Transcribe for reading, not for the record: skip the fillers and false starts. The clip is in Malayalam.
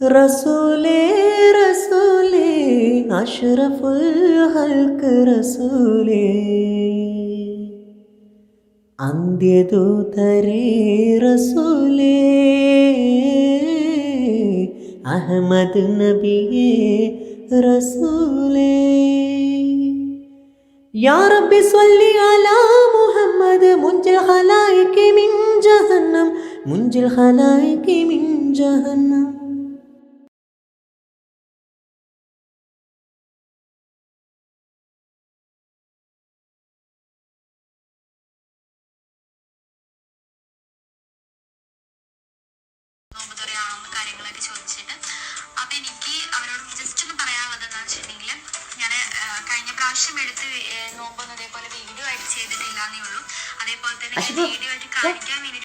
റസൂലേ റസൂലേ അഷ്റഫുൽ ഹൽക്ക് റസൂലേ അന്ത്യദൂതരേ റസൂലേ അഹ്മദ് നബിയേ റസൂലേ യാ റബ്ബി സ്വല്ലി അലാ മുഹമ്മദ് മുൻജിൽ ഖലായികി മിൻ ജഹന്നം മുൻജിൽ ഖലായികി മിൻ ജഹന്നം. കാര്യങ്ങളൊക്കെ ചോദിച്ചിട്ട് അപ്പൊ എനിക്ക് അവരോട് ജസ്റ്റ് ഒന്ന് പറയാനുള്ളത് എന്താണെന്ന് വെച്ചിട്ടുണ്ടെങ്കിൽ ഞാൻ കഴിഞ്ഞ പ്രാവശ്യം എടുത്ത് നോമ്പൊന്നും അതേപോലെ വീഡിയോ ആയിട്ട് ചെയ്തിട്ടില്ലാന്നേ ഉള്ളൂ. അതേപോലെ തന്നെ വീഡിയോ ആയിട്ട് കാണിക്കാൻ വേണ്ടി